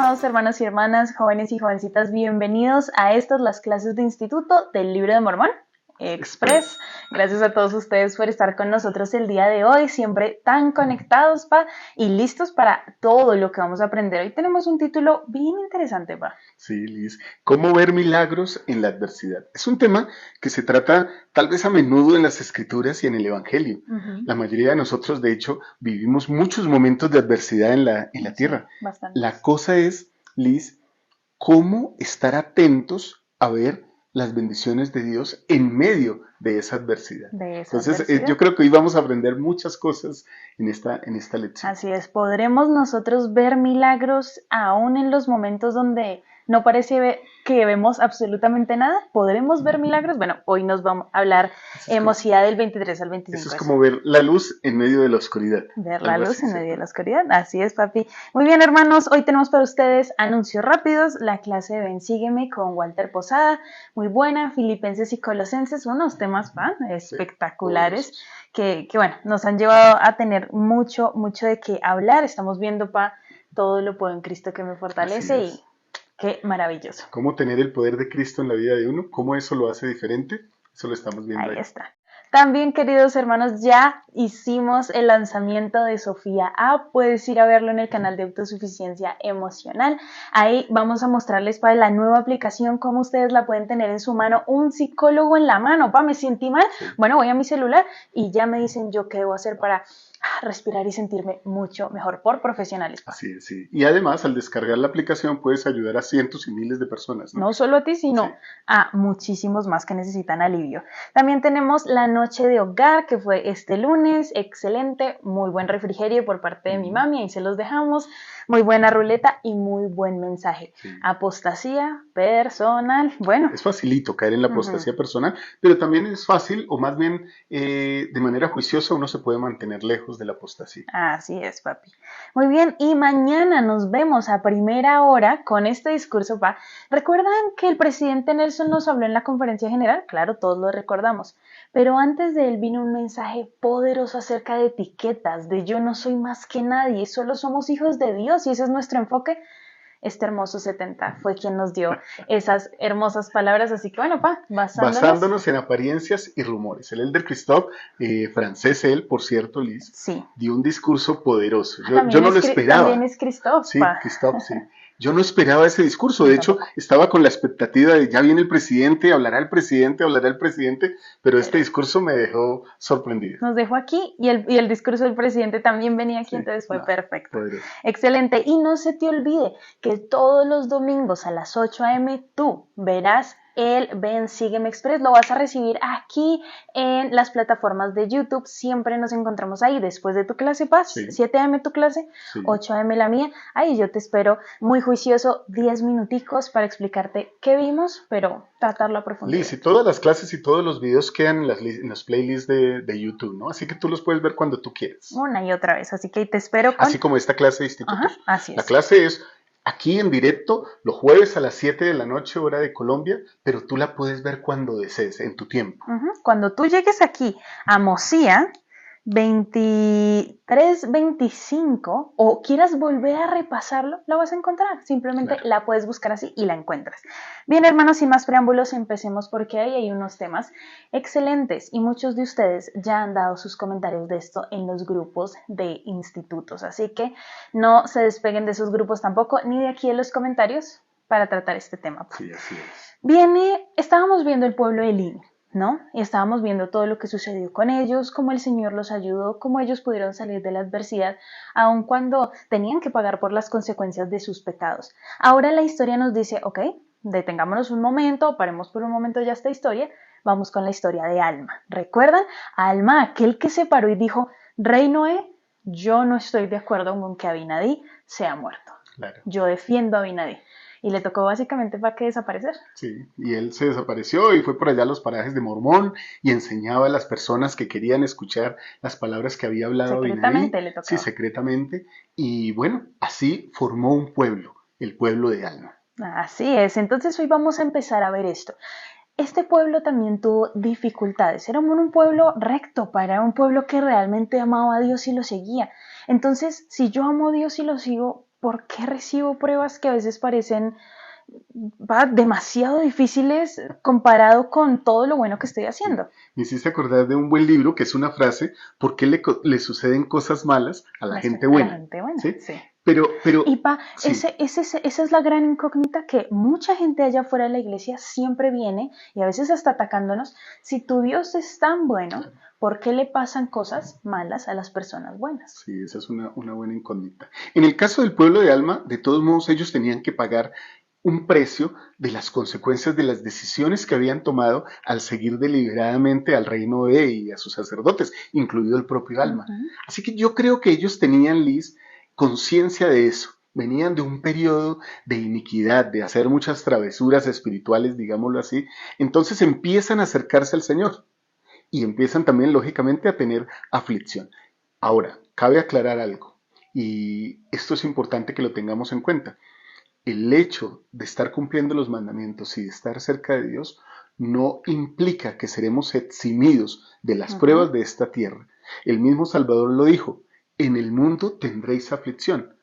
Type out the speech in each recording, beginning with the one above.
amados hermanos y hermanas, jóvenes y jovencitas, bienvenidos a estas las clases de instituto del Libro de Mormón Express. Gracias a todos ustedes por estar con nosotros el día de hoy, siempre tan conectados, Pa, y listos para todo lo que vamos a aprender. Hoy tenemos un título bien interesante, Pa. Sí, Liz. ¿Cómo ver milagros en la adversidad? Es un tema que se trata tal vez a menudo en las Escrituras y en el Evangelio. La mayoría de nosotros, de hecho, vivimos muchos momentos de adversidad en la tierra. Bastante. La cosa es, Liz, cómo estar atentos a ver las bendiciones de Dios en medio de esa adversidad. Entonces, yo creo que hoy vamos a aprender muchas cosas en esta lección. Así es, podremos nosotros ver milagros aún en los momentos donde no parece que vemos absolutamente nada. ¿Podremos ver milagros? Bueno, hoy nos vamos a hablar Mosiah del 23 al 25. Eso es como ver la luz en medio de la oscuridad. Ver la luz en medio de la oscuridad, así es, papi. Muy bien, hermanos, hoy tenemos para ustedes anuncios rápidos, la clase de Ven, Sígueme con Walter Posada, muy buena, Filipenses y Colosenses, unos temas espectaculares. Sí, que bueno, nos han llevado a tener mucho de qué hablar. Estamos viendo, todo lo puedo en Cristo que me fortalece y qué maravilloso. ¿Cómo tener el poder de Cristo en la vida de uno? ¿Cómo eso lo hace diferente? Eso lo estamos viendo ahí. Ahí está. También, queridos hermanos, ya hicimos el lanzamiento de Sofía A. Puedes ir a verlo en el canal de Autosuficiencia Emocional. Ahí vamos a mostrarles para la nueva aplicación, cómo ustedes la pueden tener en su mano, un psicólogo en la mano. Me sentí mal. Bueno, voy a mi celular y ya me dicen yo qué debo hacer para respirar y sentirme mucho mejor por profesionales. Así es, sí. Y además, al descargar la aplicación puedes ayudar a cientos y miles de personas, ¿no? No solo a ti, sino a muchísimos más que necesitan alivio. También tenemos la noche de hogar, que fue este lunes, excelente, muy buen refrigerio por parte de mi mami, ahí se los dejamos, muy buena ruleta y muy buen mensaje. Apostasía personal, bueno. Es facilito caer en la apostasía personal, pero también es fácil, o más bien de manera juiciosa, uno se puede mantener lejos de la apostasía. Así es, papi. Muy bien, y mañana nos vemos a primera hora con este discurso, Pa. ¿Recuerdan que el presidente Nelson nos habló en la conferencia general? Claro, todos lo recordamos. Pero antes de él vino un mensaje poderoso acerca de etiquetas, de yo no soy más que nadie, solo somos hijos de Dios y ese es nuestro enfoque. Este hermoso 70 fue quien nos dio esas hermosas palabras, así que bueno, Pa, basándonos en apariencias y rumores. El Elder Christophe, francés él, por cierto, Liz, dio un discurso poderoso. Yo no lo esperaba. También es Christophe, sí, Christophe, sí. Yo no esperaba ese discurso, de hecho estaba con la expectativa de ya viene el presidente, hablará el presidente, pero este discurso me dejó sorprendido. Nos dejó aquí y el discurso del presidente también venía aquí, entonces fue perfecto. Poderoso. Excelente, y no se te olvide que todos los domingos a las 8 a.m. tú verás el Ven, Sígueme Express, lo vas a recibir aquí en las plataformas de YouTube, siempre nos encontramos ahí después de tu clase, Paz, 7 a.m. tu clase, 8 a.m. la mía, ahí yo te espero muy juicioso, 10 minuticos para explicarte qué vimos, pero tratarlo a profundidad. Liz, y todas las clases y todos los videos quedan en los playlists de YouTube, ¿no? Así que tú los puedes ver cuando tú quieras. Una y otra vez, así que te espero así como esta clase de institutos. Ajá, así es. La clase es aquí en directo, los jueves a las 7 de la noche, hora de Colombia, pero tú la puedes ver cuando desees, en tu tiempo. Cuando tú llegues aquí a Mosiah 23-25 o quieras volver a repasarlo, la vas a encontrar. Simplemente la puedes buscar así y la encuentras. Bien, hermanos, sin más preámbulos, empecemos porque ahí hay unos temas excelentes y muchos de ustedes ya han dado sus comentarios de esto en los grupos de institutos. Así que no se despeguen de sus grupos tampoco, ni de aquí en los comentarios para tratar este tema. Sí, así es. Estábamos viendo el pueblo de Eli, ¿no? Y estábamos viendo todo lo que sucedió con ellos, cómo el Señor los ayudó, cómo ellos pudieron salir de la adversidad, aun cuando tenían que pagar por las consecuencias de sus pecados. Ahora la historia nos dice, ok, detengámonos un momento, paremos por un momento ya esta historia, vamos con la historia de Alma. ¿Recuerdan? Alma, aquel que se paró y dijo, Rey Noé, yo no estoy de acuerdo con que Abinadí sea muerto. Claro. Yo defiendo a Abinadí. Y le tocó básicamente para que desaparecer. Sí, y él se desapareció y fue por allá a los parajes de Mormón y enseñaba a las personas que querían escuchar las palabras que había hablado secretamente Abinadí. Le tocó. Sí, secretamente. Y bueno, así formó un pueblo, el pueblo de Alma. Así es, entonces hoy vamos a empezar a ver esto. Este pueblo también tuvo dificultades, era un pueblo recto, era un pueblo que realmente amaba a Dios y lo seguía. Entonces, si yo amo a Dios y lo sigo, ¿por qué recibo pruebas que a veces parecen demasiado difíciles comparado con todo lo bueno que estoy haciendo? Me hiciste acordar de un buen libro que es una frase: ¿por qué le suceden cosas malas a la gente buena? A la gente buena, ¿sí? sí. Pero, y sí. esa es la gran incógnita que mucha gente allá afuera de la iglesia siempre viene y a veces hasta atacándonos. Si tu Dios es tan bueno, ¿por qué le pasan cosas malas a las personas buenas? Sí, esa es una buena incógnita. En el caso del pueblo de Alma, de todos modos, ellos tenían que pagar un precio de las consecuencias de las decisiones que habían tomado al seguir deliberadamente al reino de y a sus sacerdotes, incluido el propio Alma. Así que yo creo que ellos tenían, Liz, conciencia de eso. Venían de un periodo de iniquidad, de hacer muchas travesuras espirituales, digámoslo así. Entonces empiezan a acercarse al Señor y empiezan también, lógicamente, a tener aflicción. Ahora, cabe aclarar algo, y esto es importante que lo tengamos en cuenta. El hecho de estar cumpliendo los mandamientos y de estar cerca de Dios no implica que seremos eximidos de las pruebas de esta tierra. El mismo Salvador lo dijo: en el mundo tendréis aflicción,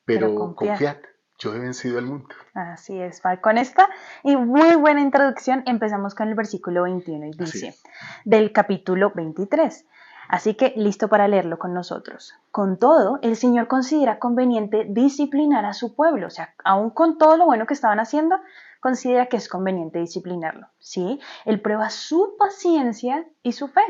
pero confiad, yo he vencido al mundo. Así es, con esta y muy buena introducción empezamos con el versículo 21 y dice, del capítulo 23. Así que listo para leerlo con nosotros. Con todo, el Señor considera conveniente disciplinar a su pueblo, o sea, aún con todo lo bueno que estaban haciendo, considera que es conveniente disciplinarlo, ¿sí? Él prueba su paciencia y su fe.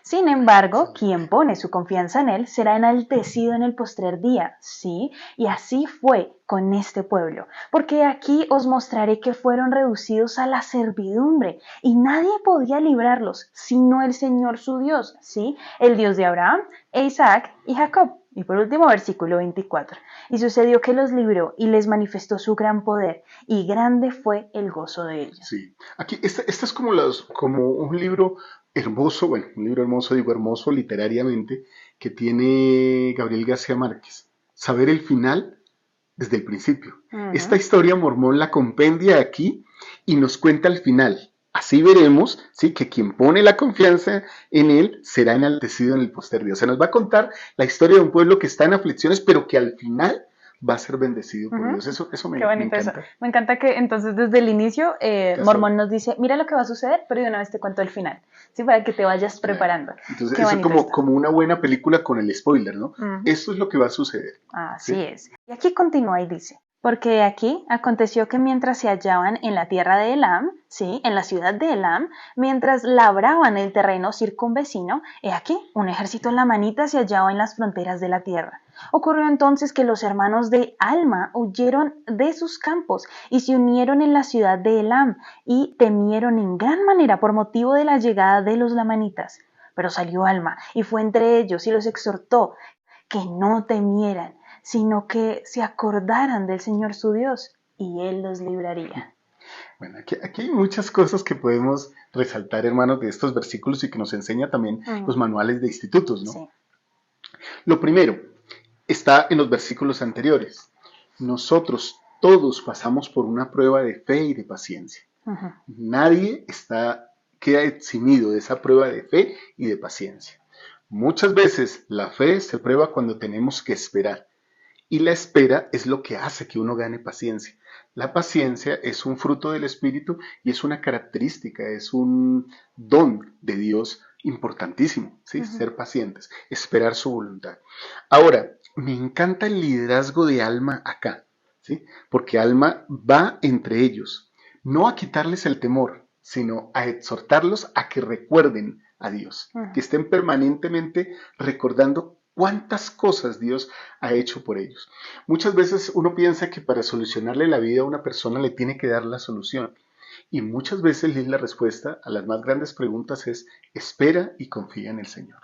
Sin embargo, quien pone su confianza en él será enaltecido en el postrer día, ¿sí? Y así fue con este pueblo, porque aquí os mostraré que fueron reducidos a la servidumbre y nadie podía librarlos, sino el Señor su Dios, ¿sí? El Dios de Abraham, Isaac y Jacob. Y por último, versículo 24. Y sucedió que los libró y les manifestó su gran poder, y grande fue el gozo de ellos. Sí, aquí, este es como un libro hermoso, bueno, un libro hermoso, digo hermoso literariamente, que tiene Gabriel García Márquez. Saber el final desde el principio. Esta historia Mormón la compendia aquí y nos cuenta el final. Así veremos, ¿sí?, que quien pone la confianza en él será enaltecido en el posterior. O sea, nos va a contar la historia de un pueblo que está en aflicciones, pero que al final va a ser bendecido por Dios. Eso me encanta. Eso. Me encanta que entonces desde el inicio Mormón nos dice, mira lo que va a suceder, pero de una vez te cuento el final, ¿sí? Para que te vayas preparando. Entonces eso es como una buena película con el spoiler, ¿no? Esto es lo que va a suceder. Así es. Y aquí continúa y dice, porque aquí aconteció que mientras se hallaban en la tierra de Elam, sí, en la ciudad de Elam, mientras labraban el terreno circunvecino, he aquí, un ejército lamanita se hallaba en las fronteras de la tierra. Ocurrió entonces que los hermanos de Alma huyeron de sus campos y se unieron en la ciudad de Elam y temieron en gran manera por motivo de la llegada de los lamanitas. Pero salió Alma y fue entre ellos y los exhortó que no temieran, sino que se acordaran del Señor su Dios, y Él los libraría. Bueno, aquí hay muchas cosas que podemos resaltar, hermanos, de estos versículos y que nos enseña también los manuales de institutos, ¿no? Sí. Lo primero está en los versículos anteriores. Nosotros todos pasamos por una prueba de fe y de paciencia. Nadie queda eximido de esa prueba de fe y de paciencia. Muchas veces la fe se prueba cuando tenemos que esperar. Y la espera es lo que hace que uno gane paciencia. La paciencia es un fruto del Espíritu y es una característica, es un don de Dios importantísimo, ¿sí? Ser pacientes, esperar su voluntad. Ahora, me encanta el liderazgo de Alma acá, ¿sí? Porque Alma va entre ellos, no a quitarles el temor, sino a exhortarlos a que recuerden a Dios, que estén permanentemente recordando cuántas cosas Dios ha hecho por ellos. Muchas veces uno piensa que para solucionarle la vida a una persona le tiene que dar la solución. Y muchas veces la respuesta a las más grandes preguntas es: espera y confía en el Señor.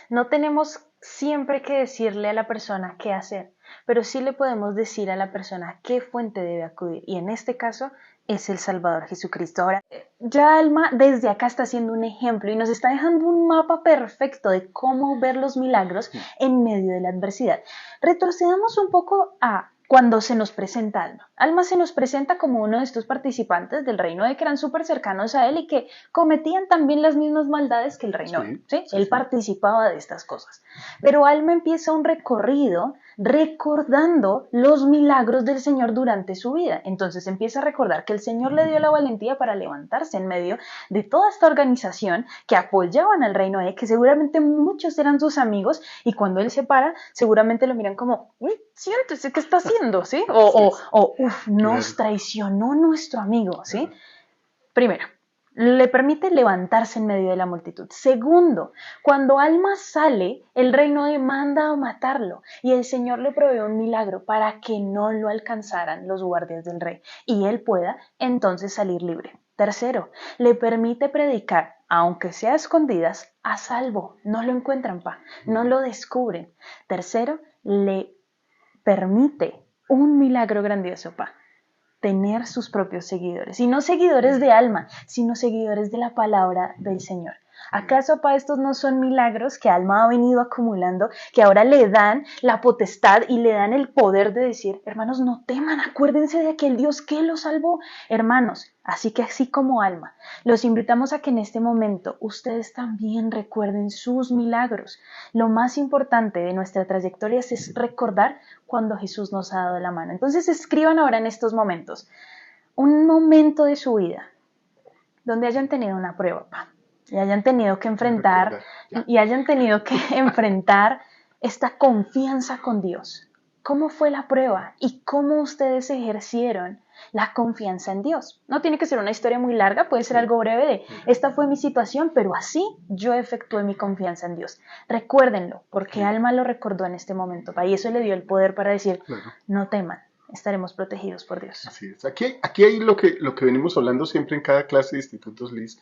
No tenemos siempre que decirle a la persona qué hacer, pero sí le podemos decir a la persona qué fuente debe acudir. Y en este caso es el Salvador Jesucristo. Ahora, ya Alma desde acá está haciendo un ejemplo y nos está dejando un mapa perfecto de cómo ver los milagros en medio de la adversidad. Retrocedamos un poco a cuando se nos presenta Alma. Alma se nos presenta como uno de estos participantes del reino de que eran súper cercanos a él y que cometían también las mismas maldades que el reino. ¿Sí? Él participaba de estas cosas. Pero Alma empieza un recorrido recordando los milagros del Señor durante su vida. Entonces empieza a recordar que el Señor le dio la valentía para levantarse en medio de toda esta organización que apoyaban al rey Noé, que seguramente muchos eran sus amigos, y cuando él se para, seguramente lo miran como, siéntese, ¿qué está haciendo? ¿Sí? Nos traicionó nuestro amigo, ¿sí? Primero, le permite levantarse en medio de la multitud. Segundo, cuando Alma sale, el rey Noé manda a matarlo y el Señor le provee un milagro para que no lo alcanzaran los guardias del rey y él pueda entonces salir libre. Tercero, le permite predicar, aunque sea a escondidas, a salvo. No lo encuentran, no lo descubren. Tercero, le permite un milagro grandioso, tener sus propios seguidores, y no seguidores de Alma, sino seguidores de la palabra del Señor. ¿Acaso, estos no son milagros que Alma ha venido acumulando, que ahora le dan la potestad y le dan el poder de decir, hermanos, no teman, acuérdense de aquel Dios que los salvó? Hermanos, así como Alma, los invitamos a que en este momento ustedes también recuerden sus milagros. Lo más importante de nuestra trayectoria es recordar cuando Jesús nos ha dado la mano. Entonces escriban ahora en estos momentos un momento de su vida donde hayan tenido una prueba, y hayan tenido que enfrentar esta confianza con Dios. ¿Cómo fue la prueba y cómo ustedes ejercieron la confianza en Dios? No tiene que ser una historia muy larga, puede ser algo breve de esta fue mi situación, pero así yo efectué mi confianza en Dios. Recuérdenlo, porque Alma lo recordó en este momento, y eso le dio el poder para decir, no teman, estaremos protegidos por Dios. Así es. Aquí hay lo que venimos hablando siempre en cada clase de Institutos Liz,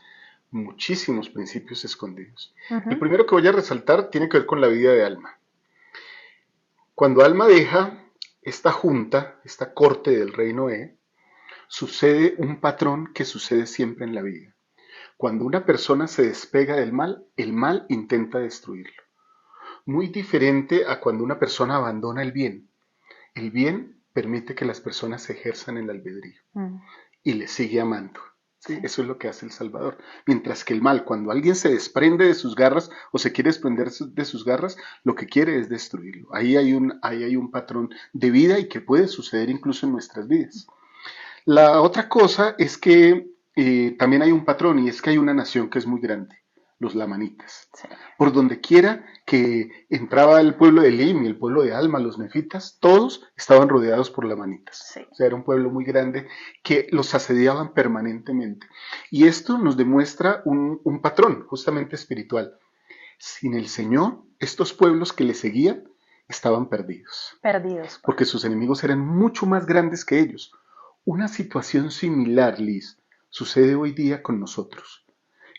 muchísimos principios escondidos. El primero que voy a resaltar tiene que ver con la vida de Alma. Cuando Alma deja esta junta, esta corte del rey Noé, sucede un patrón que sucede siempre en la vida. Cuando una persona se despega del mal, el mal intenta destruirlo. Muy diferente a cuando una persona abandona el bien. El bien permite que las personas ejerzan el albedrío y le sigue amando. ¿Sí? Eso es lo que hace el Salvador. Mientras que el mal, cuando alguien se desprende de sus garras o se quiere desprender de sus garras, lo que quiere es destruirlo. Ahí hay un patrón de vida y que puede suceder incluso en nuestras vidas. La otra cosa es que también hay un patrón, y es que hay una nación que es muy grande, los lamanitas. Sí. Por donde quiera que entraba el pueblo de Elim y el pueblo de Alma, los nefitas, todos estaban rodeados por lamanitas. Sí. O sea, era un pueblo muy grande que los asediaban permanentemente. Y esto nos demuestra un patrón justamente espiritual. Sin el Señor, estos pueblos que le seguían estaban perdidos. Perdidos. Porque sus enemigos eran mucho más grandes que ellos. Una situación similar, Liz, sucede hoy día con nosotros.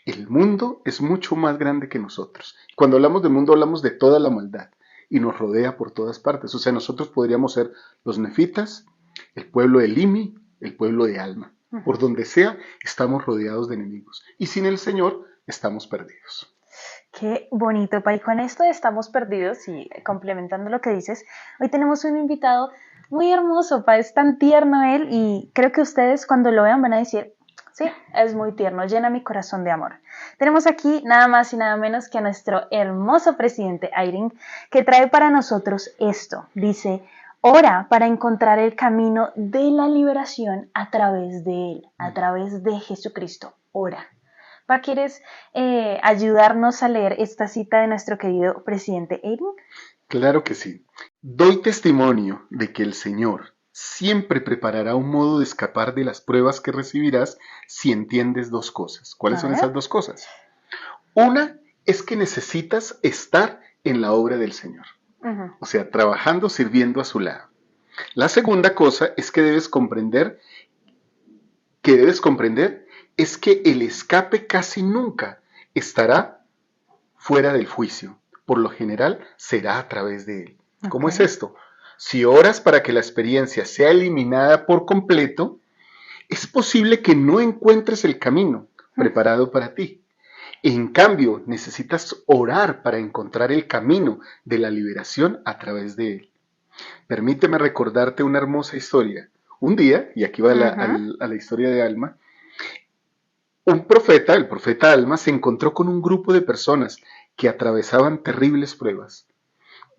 El mundo es mucho más grande que nosotros. Cuando hablamos de mundo, hablamos de toda la maldad y nos rodea por todas partes. O sea, nosotros podríamos ser los nefitas, el pueblo de Limi, el pueblo de Alma. Por donde sea, estamos rodeados de enemigos. Y sin el Señor, estamos perdidos. Qué bonito, Pa. Y con esto estamos perdidos, y complementando lo que dices, hoy tenemos un invitado muy hermoso, Pa. Es tan tierno él, y creo que ustedes cuando lo vean van a decir, sí, es muy tierno, llena mi corazón de amor. Tenemos aquí nada más y nada menos que a nuestro hermoso presidente Eyring, que trae para nosotros esto. Dice, ora para encontrar el camino de la liberación a través de él, a través de Jesucristo. Ora. Pa, ¿quieres ayudarnos a leer esta cita de nuestro querido presidente Eyring? Claro que sí. Doy testimonio de que el Señor siempre preparará un modo de escapar de las pruebas que recibirás si entiendes dos cosas. ¿Cuáles son esas dos cosas? Una es que necesitas estar en la obra del Señor. O sea, trabajando, sirviendo a su lado. La segunda cosa es que debes comprender es que el escape casi nunca estará fuera del juicio. Por lo general, será a través de él. ¿Cómo es esto? Si oras para que la experiencia sea eliminada por completo, es posible que no encuentres el camino preparado para ti. En cambio, necesitas orar para encontrar el camino de la liberación a través de él. Permíteme recordarte una hermosa historia. Un día, y aquí va a la historia de Alma, un profeta, el profeta Alma, se encontró con un grupo de personas que atravesaban terribles pruebas.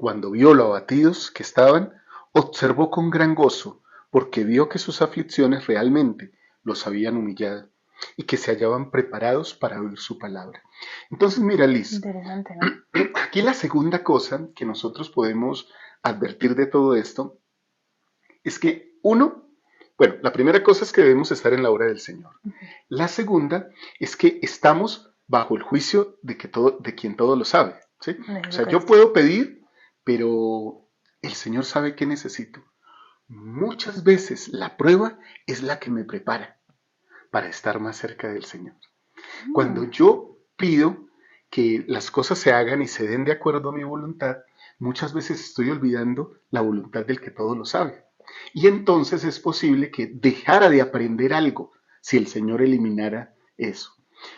cuando vio lo abatidos que estaban, observó con gran gozo, porque vio que sus aflicciones realmente los habían humillado y que se hallaban preparados para oír su palabra. Entonces, mira, Liz, interesante, ¿no? Aquí la segunda cosa que nosotros podemos advertir de todo esto es que la primera cosa es que debemos estar en la obra del Señor. La segunda es que estamos bajo el juicio de quien todo lo sabe, ¿sí? O sea, yo puedo pedir, pero el Señor sabe qué necesito. Muchas veces la prueba es la que me prepara para estar más cerca del Señor. Cuando yo pido que las cosas se hagan y se den de acuerdo a mi voluntad, muchas veces estoy olvidando la voluntad del que todo lo sabe. Y entonces es posible que dejara de aprender algo si el Señor eliminara eso.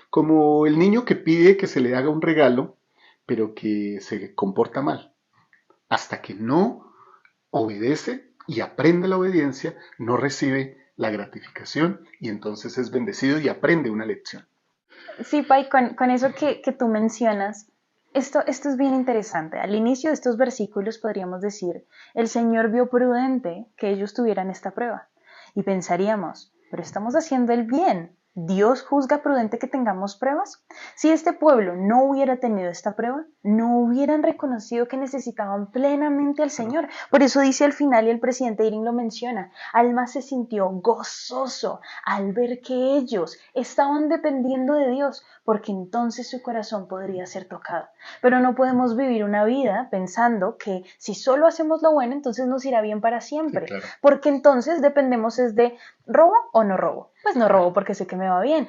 Como el niño que pide que se le haga un regalo, pero que se comporta mal. Hasta que no obedece y aprende la obediencia, no recibe la gratificación y entonces es bendecido y aprende una lección. Sí, Pai, con eso que tú mencionas, esto es bien interesante. Al inicio de estos versículos podríamos decir, el Señor vio prudente que ellos tuvieran esta prueba. Y pensaríamos, pero estamos haciendo el bien. ¿Dios juzga prudente que tengamos pruebas? Si este pueblo no hubiera tenido esta prueba, no hubieran reconocido que necesitaban plenamente al Señor. Por eso dice al final, y el presidente Eyring lo menciona, Alma se sintió gozoso al ver que ellos estaban dependiendo de Dios, porque entonces su corazón podría ser tocado. Pero no podemos vivir una vida pensando que si solo hacemos lo bueno, entonces nos irá bien para siempre. Sí, claro. Porque entonces dependemos es de ¿robo o no robo? Pues no robo porque sé que me va bien.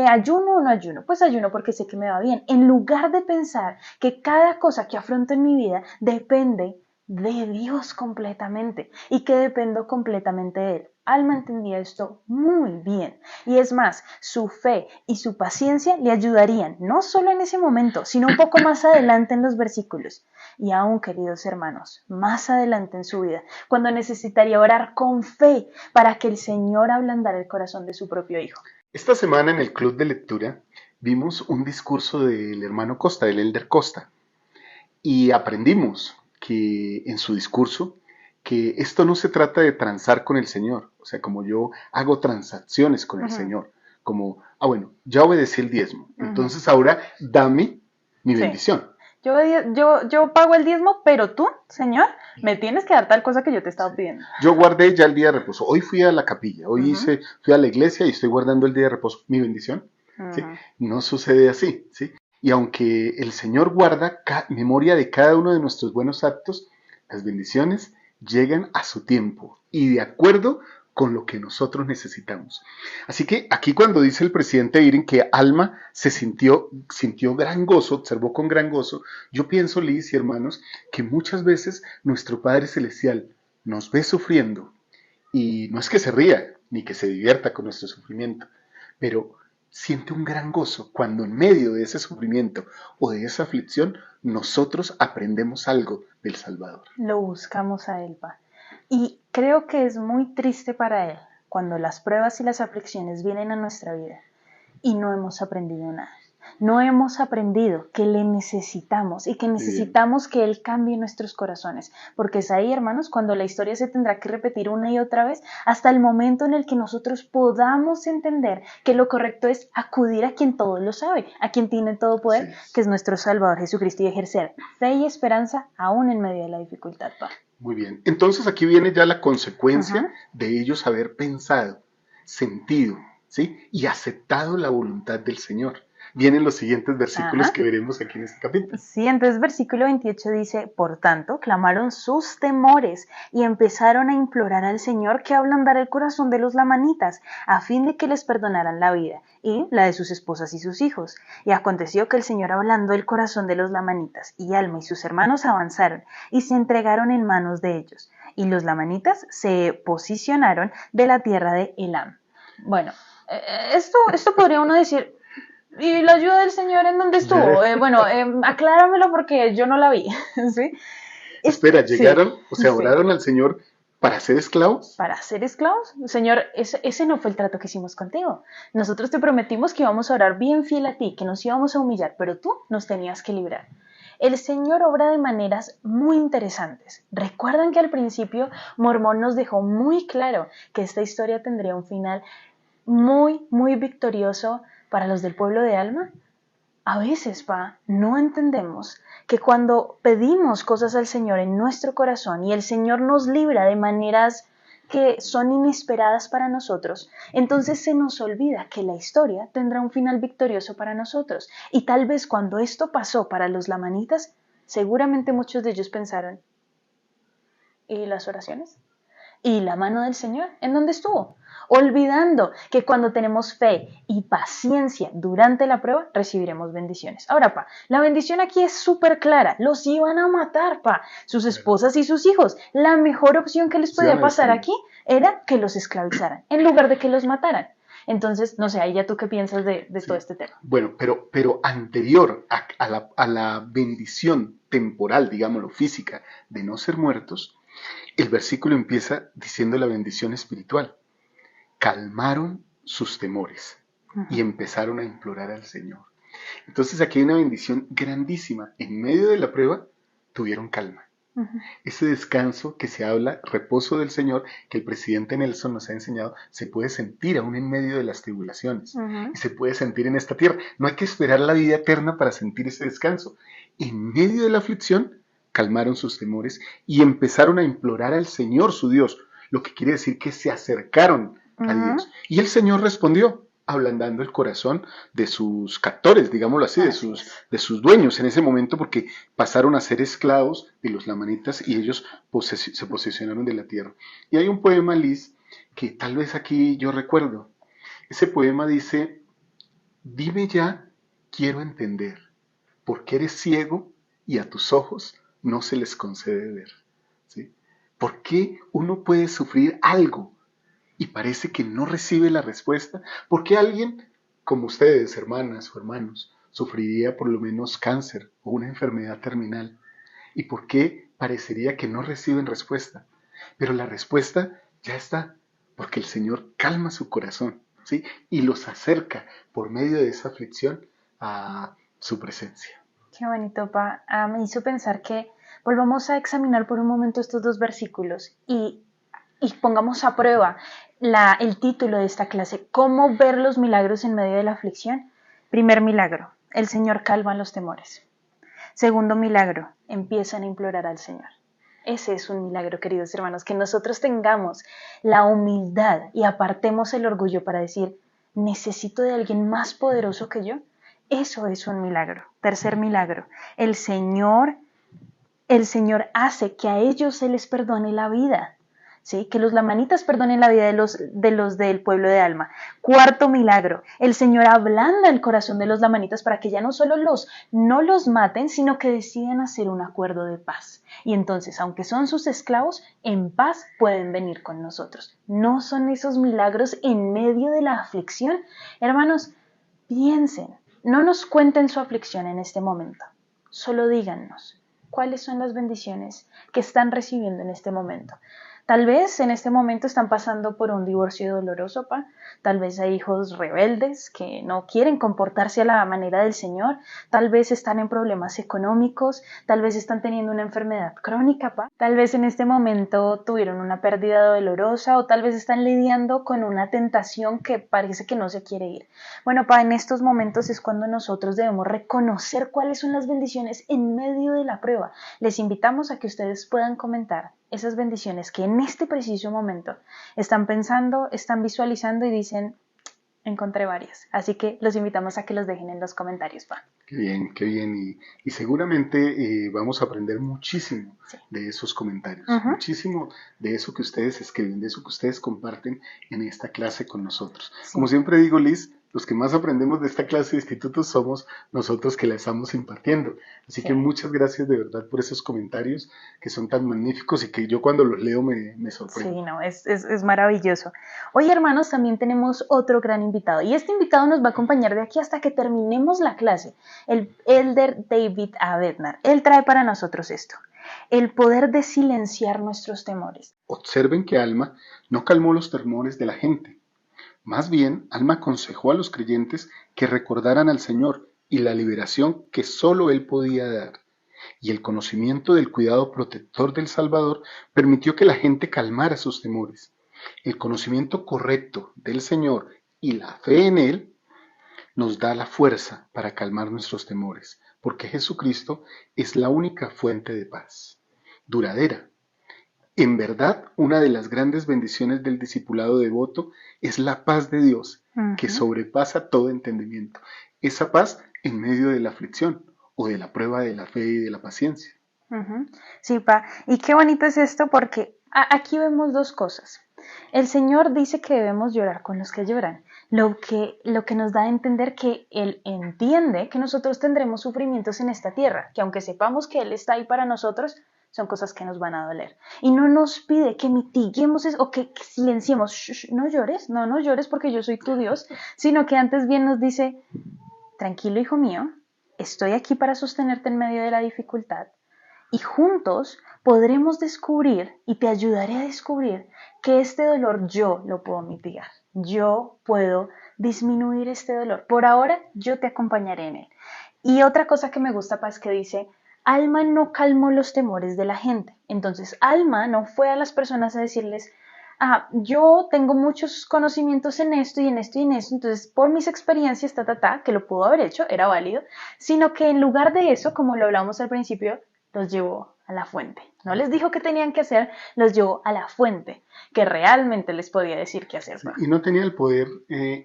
¿Ayuno o no ayuno? Pues ayuno porque sé que me va bien. En lugar de pensar que cada cosa que afronto en mi vida depende de Dios completamente y que dependo completamente de Él. Alma entendía esto muy bien y es más, su fe y su paciencia le ayudarían no solo en ese momento, sino un poco más adelante en los versículos. Y aún, queridos hermanos, más adelante en su vida, cuando necesitaría orar con fe para que el Señor ablandara el corazón de su propio Hijo. Esta semana en el club de lectura vimos un discurso del hermano Costa, del Elder Costa, y aprendimos que en su discurso que esto no se trata de transar con el Señor, o sea, como yo hago transacciones con el Señor, como, ya obedecí el diezmo, entonces ahora dame mi bendición. Yo pago el diezmo, pero tú, Señor, me tienes que dar tal cosa que yo te he estado pidiendo. Yo guardé ya el día de reposo, hoy fui a la capilla, hoy fui a la iglesia y estoy guardando el día de reposo, mi bendición. ¿Sí? No sucede así, ¿sí? Y aunque el Señor guarda memoria de cada uno de nuestros buenos actos, las bendiciones llegan a su tiempo y de acuerdo con lo que nosotros necesitamos. Así que aquí cuando dice el presidente Eyring que Alma se sintió gran gozo, observó con gran gozo, yo pienso, Liz y hermanos, que muchas veces nuestro Padre Celestial nos ve sufriendo y no es que se ría ni que se divierta con nuestro sufrimiento, pero siente un gran gozo cuando en medio de ese sufrimiento o de esa aflicción nosotros aprendemos algo del Salvador. Lo buscamos a Él, Pa. Y creo que es muy triste para Él cuando las pruebas y las aflicciones vienen a nuestra vida y no hemos aprendido nada. No hemos aprendido que le necesitamos y que necesitamos que Él cambie nuestros corazones. Porque es ahí, hermanos, cuando la historia se tendrá que repetir una y otra vez hasta el momento en el que nosotros podamos entender que lo correcto es acudir a quien todo lo sabe, a quien tiene todo poder, que es nuestro Salvador Jesucristo, y ejercer fe y esperanza aún en medio de la dificultad, Pa. Muy bien. Entonces aquí viene ya la consecuencia de ellos haber pensado, sentido, ¿sí? Y aceptado la voluntad del Señor. Vienen los siguientes versículos que veremos aquí en este capítulo. Sí, entonces versículo 28 dice, por tanto, clamaron sus temores y empezaron a implorar al Señor que ablandara el corazón de los lamanitas, a fin de que les perdonaran la vida, y la de sus esposas y sus hijos. Y aconteció que el Señor ablandó el corazón de los lamanitas, y Alma y sus hermanos avanzaron, y se entregaron en manos de ellos. Y los lamanitas se posicionaron de la tierra de Elam. Bueno, esto podría uno decir... ¿Y la ayuda del Señor en dónde estuvo? Acláramelo porque yo no la vi. ¿Sí? Espera, llegaron, oraron al Señor para ser esclavos. ¿Para ser esclavos? Señor, ese no fue el trato que hicimos contigo. Nosotros te prometimos que íbamos a orar bien fiel a ti, que nos íbamos a humillar, pero tú nos tenías que librar. el Señor obra de maneras muy interesantes. Recuerdan que al principio Mormón nos dejó muy claro que esta historia tendría un final muy, muy victorioso para los del pueblo de Alma. A veces, no entendemos que cuando pedimos cosas al Señor en nuestro corazón y el Señor nos libra de maneras que son inesperadas para nosotros, entonces se nos olvida que la historia tendrá un final victorioso para nosotros. Y tal vez cuando esto pasó para los lamanitas, seguramente muchos de ellos pensaron, ¿y las oraciones? ¿Y la mano del Señor? ¿En dónde estuvo? Olvidando que cuando tenemos fe y paciencia durante la prueba, recibiremos bendiciones. Ahora, la bendición aquí es súper clara. Los iban a matar, sus esposas y sus hijos. La mejor opción que les podía pasar aquí era que los esclavizaran, en lugar de que los mataran. Entonces, no sé, ahí ya tú qué piensas de todo este tema. Bueno, pero anterior a la bendición temporal, digámoslo, física, de no ser muertos, el versículo empieza diciendo la bendición espiritual. Calmaron sus temores y empezaron a implorar al Señor. Entonces aquí hay una bendición grandísima. En medio de la prueba tuvieron calma. Ese descanso que se habla, reposo del Señor, que el presidente Nelson nos ha enseñado, se puede sentir aún en medio de las tribulaciones. Y se puede sentir en esta tierra. No hay que esperar la vida eterna para sentir ese descanso. En medio de la aflicción, calmaron sus temores y empezaron a implorar al Señor su Dios, lo que quiere decir que se acercaron a Dios. Y el Señor respondió, ablandando el corazón de sus captores, digámoslo así, de sus dueños en ese momento, porque pasaron a ser esclavos de los lamanitas y ellos se posesionaron de la tierra. Y hay un poema, Liz, que tal vez aquí yo recuerdo. Ese poema dice, dime ya, quiero entender, porque eres ciego y a tus ojos no se les concede ver. ¿Sí? ¿Por qué uno puede sufrir algo y parece que no recibe la respuesta? ¿Por qué alguien como ustedes, hermanas o hermanos, sufriría por lo menos cáncer o una enfermedad terminal? ¿Y por qué parecería que no reciben respuesta? Pero la respuesta ya está, porque el Señor calma su corazón, ¿sí? Y los acerca por medio de esa aflicción a su presencia. Qué bonito, me hizo pensar que volvamos a examinar por un momento estos dos versículos y pongamos a prueba el título de esta clase, ¿cómo ver los milagros en medio de la aflicción? Primer milagro, el Señor calma los temores. Segundo milagro, empiezan a implorar al Señor. Ese es un milagro, queridos hermanos, que nosotros tengamos la humildad y apartemos el orgullo para decir, necesito de alguien más poderoso que yo. Eso es un milagro. Tercer milagro, el Señor hace que a ellos se les perdone la vida. ¿Sí? Que los lamanitas perdonen la vida de los del pueblo de Alma. Cuarto milagro, el Señor ablanda el corazón de los lamanitas para que ya no solo no los maten, sino que decidan hacer un acuerdo de paz. Y entonces, aunque son sus esclavos, en paz pueden venir con nosotros. ¿No son esos milagros en medio de la aflicción? Hermanos, piensen, no nos cuenten su aflicción en este momento, solo díganos cuáles son las bendiciones que están recibiendo en este momento. Tal vez en este momento están pasando por un divorcio doloroso, tal vez hay hijos rebeldes que no quieren comportarse a la manera del Señor, tal vez están en problemas económicos, tal vez están teniendo una enfermedad crónica, tal vez en este momento tuvieron una pérdida dolorosa o tal vez están lidiando con una tentación que parece que no se quiere ir. Bueno, en estos momentos es cuando nosotros debemos reconocer cuáles son las bendiciones en medio de la prueba. Les invitamos a que ustedes puedan comentar esas bendiciones que en este preciso momento están pensando, están visualizando y dicen, encontré varias. Así que los invitamos a que los dejen en los comentarios, Qué bien, qué bien. Y seguramente vamos a aprender muchísimo de esos comentarios, muchísimo de eso que ustedes escriben, de eso que ustedes comparten en esta clase con nosotros. Sí. Como siempre digo, Liz, los que más aprendemos de esta clase de institutos somos nosotros que la estamos impartiendo. Así que muchas gracias de verdad por esos comentarios que son tan magníficos y que yo cuando los leo me sorprendo. Sí, no, es maravilloso. Hoy, hermanos, también tenemos otro gran invitado y este invitado nos va a acompañar de aquí hasta que terminemos la clase, el Elder David A. Bednar. Él trae para nosotros esto, el poder de silenciar nuestros temores. Observen que Alma no calmó los temores de la gente. Más bien, Alma aconsejó a los creyentes que recordaran al Señor y la liberación que solo Él podía dar. y el conocimiento del cuidado protector del Salvador permitió que la gente calmara sus temores. El conocimiento correcto del Señor y la fe en Él nos da la fuerza para calmar nuestros temores, porque Jesucristo es la única fuente de paz, duradera. En verdad, una de las grandes bendiciones del discipulado devoto es la paz de Dios, que sobrepasa todo entendimiento. Esa paz en medio de la aflicción o de la prueba de la fe y de la paciencia. Sí, Pa. Y qué bonito es esto porque aquí vemos dos cosas. El Señor dice que debemos llorar con los que lloran, lo que nos da a entender que Él entiende que nosotros tendremos sufrimientos en esta tierra, que aunque sepamos que Él está ahí para nosotros, son cosas que nos van a doler. Y no nos pide que mitiguemos o que silenciemos, no llores, no llores porque yo soy tu Dios, sino que antes bien nos dice, tranquilo hijo mío, estoy aquí para sostenerte en medio de la dificultad. Y juntos podremos descubrir, y te ayudaré a descubrir, que este dolor yo lo puedo mitigar. Yo puedo disminuir este dolor. Por ahora, yo te acompañaré en él. Y otra cosa que me gusta, es que dice, Alma no calmó los temores de la gente. Entonces, Alma no fue a las personas a decirles, yo tengo muchos conocimientos en esto y en esto y en esto, entonces por mis experiencias, que lo pudo haber hecho, era válido, sino que en lugar de eso, como lo hablamos al principio, los llevó a la fuente. No les dijo qué tenían que hacer, los llevó a la fuente, que realmente les podía decir qué hacer. Y no tenía el poder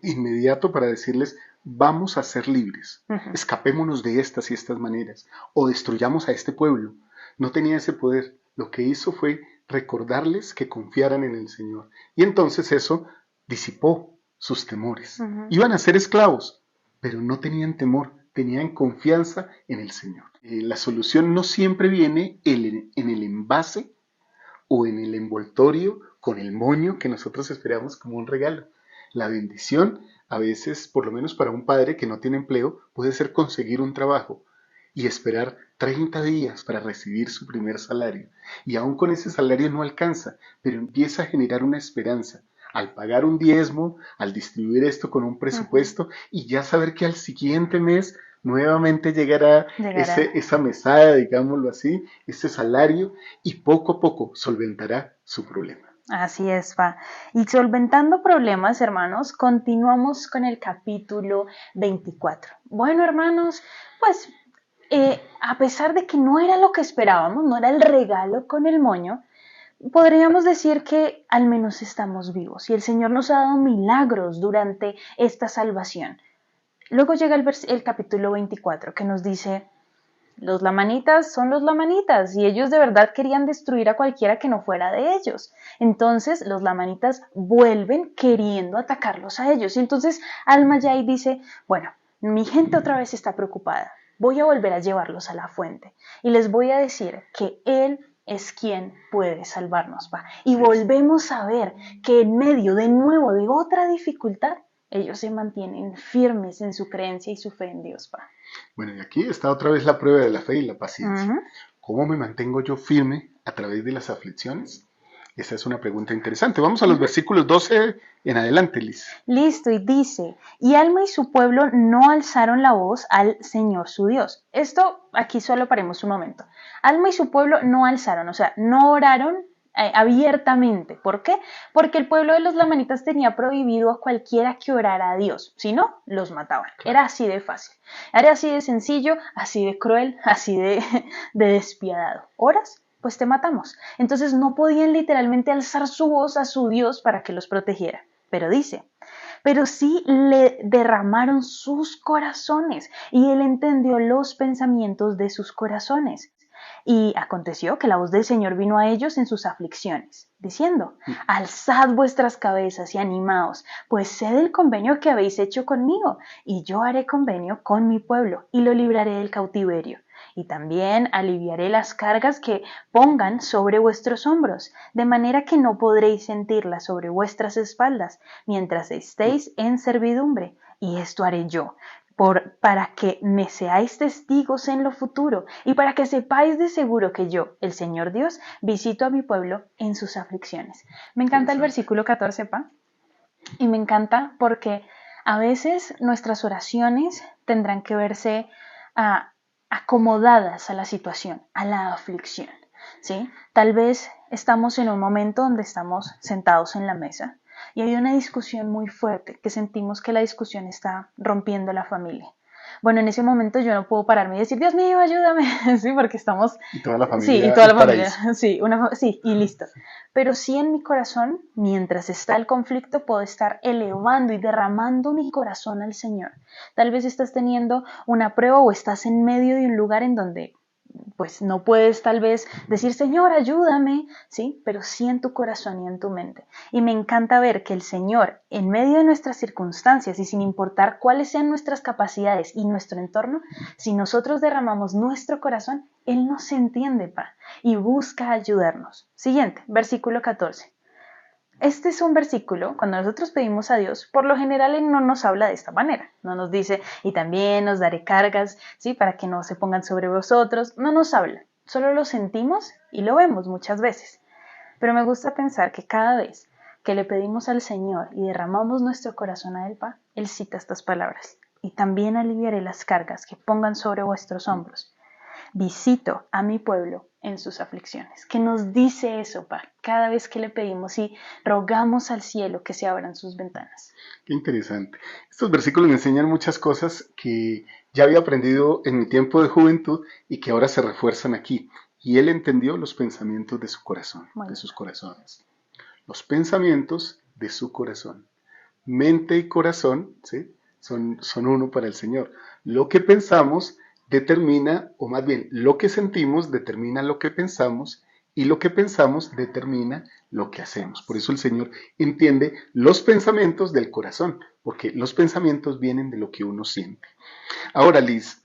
inmediato para decirles, vamos a ser libres, escapémonos de estas y estas maneras, o destruyamos a este pueblo. No tenía ese poder. Lo que hizo fue recordarles que confiaran en el Señor. Y entonces eso disipó sus temores. Iban a ser esclavos, pero no tenían temor, tenían confianza en el Señor. La solución no siempre viene en el envase o en el envoltorio con el moño que nosotros esperamos como un regalo. La bendición, a veces, por lo menos para un padre que no tiene empleo, puede ser conseguir un trabajo y esperar 30 días para recibir su primer salario. Y aún con ese salario no alcanza, pero empieza a generar una esperanza. Al pagar un diezmo, al distribuir esto con un presupuesto y ya saber que al siguiente mes nuevamente llegará. Esa mesada, digámoslo así, ese salario, y poco a poco solventará su problema. Así es, Pa. Y solventando problemas, hermanos, continuamos con el capítulo 24. Bueno, hermanos, pues a pesar de que no era lo que esperábamos, no era el regalo con el moño, podríamos decir que al menos estamos vivos y el Señor nos ha dado milagros durante esta salvación. Luego llega el capítulo 24 que nos dice, los lamanitas son los lamanitas y ellos de verdad querían destruir a cualquiera que no fuera de ellos. Entonces los lamanitas vuelven queriendo atacarlos a ellos. Y entonces Almayai dice, bueno, mi gente otra vez está preocupada. Voy a volver a llevarlos a la fuente y les voy a decir que Él es quien puede salvarnos, ¿va? Y volvemos a ver que en medio de nuevo de otra dificultad, ellos se mantienen firmes en su creencia y su fe en Dios, ¿va? Bueno, y aquí está otra vez la prueba de la fe y la paciencia. ¿Cómo me mantengo yo firme a través de las aflicciones? Esa es una pregunta interesante. Vamos a los versículos 12 en adelante, Liz. Listo, y dice, y Alma y su pueblo no alzaron la voz al Señor su Dios. Esto, aquí solo paremos un momento. Alma y su pueblo no alzaron, o sea, no oraron abiertamente. ¿Por qué? Porque el pueblo de los lamanitas tenía prohibido a cualquiera que orara a Dios. Si no, los mataban. Era así de fácil. Era así de sencillo, así de cruel, así de despiadado. ¿Oras? Pues te matamos. Entonces no podían literalmente alzar su voz a su Dios para que los protegiera. Pero dice, pero sí le derramaron sus corazones y él entendió los pensamientos de sus corazones. Y aconteció que la voz del Señor vino a ellos en sus aflicciones, diciendo, alzad vuestras cabezas y animaos, pues sé del convenio que habéis hecho conmigo, y yo haré convenio con mi pueblo, y lo libraré del cautiverio. Y también aliviaré las cargas que pongan sobre vuestros hombros, de manera que no podréis sentirlas sobre vuestras espaldas, mientras estéis en servidumbre. Y esto haré yo, para que me seáis testigos en lo futuro y para que sepáis de seguro que yo, el Señor Dios, visito a mi pueblo en sus aflicciones. Me encanta el versículo 14, Pa, y me encanta porque a veces nuestras oraciones tendrán que verse acomodadas a la situación, a la aflicción, ¿sí? Tal vez estamos en un momento donde estamos sentados en la mesa y hay una discusión muy fuerte, que sentimos que la discusión está rompiendo la familia. Bueno, en ese momento yo no puedo pararme y decir, Dios mío, ayúdame, sí, porque estamos... Y toda la familia. Sí, y toda la familia, sí, y listo. Pero sí en mi corazón, mientras está el conflicto, puedo estar elevando y derramando mi corazón al Señor. Tal vez estás teniendo una prueba o estás en medio de un lugar en donde pues no puedes tal vez decir, Señor, ayúdame, ¿sí? Pero sí en tu corazón y en tu mente. Y me encanta ver que el Señor, en medio de nuestras circunstancias y sin importar cuáles sean nuestras capacidades y nuestro entorno, si nosotros derramamos nuestro corazón, Él nos entiende, y busca ayudarnos. Siguiente, versículo 14. Este es un versículo, cuando nosotros pedimos a Dios, por lo general Él no nos habla de esta manera, no nos dice, y también os daré cargas, ¿sí? Para que no se pongan sobre vosotros, no nos habla, solo lo sentimos y lo vemos muchas veces. Pero me gusta pensar que cada vez que le pedimos al Señor y derramamos nuestro corazón a Él, Él cita estas palabras, y también aliviaré las cargas que pongan sobre vuestros hombros. Visito a mi pueblo en sus aflicciones. ¿Qué nos dice eso, cada vez que le pedimos y rogamos al cielo que se abran sus ventanas? Qué interesante. Estos versículos me enseñan muchas cosas que ya había aprendido en mi tiempo de juventud y que ahora se refuerzan aquí. Y él entendió los pensamientos de su corazón, de sus corazones. Los pensamientos de su corazón. Mente y corazón, ¿sí? son uno para el Señor. Lo que pensamos determina, o más bien, lo que sentimos determina lo que pensamos, y lo que pensamos determina lo que hacemos. Por eso el Señor entiende los pensamientos del corazón, porque los pensamientos vienen de lo que uno siente. Ahora, Liz,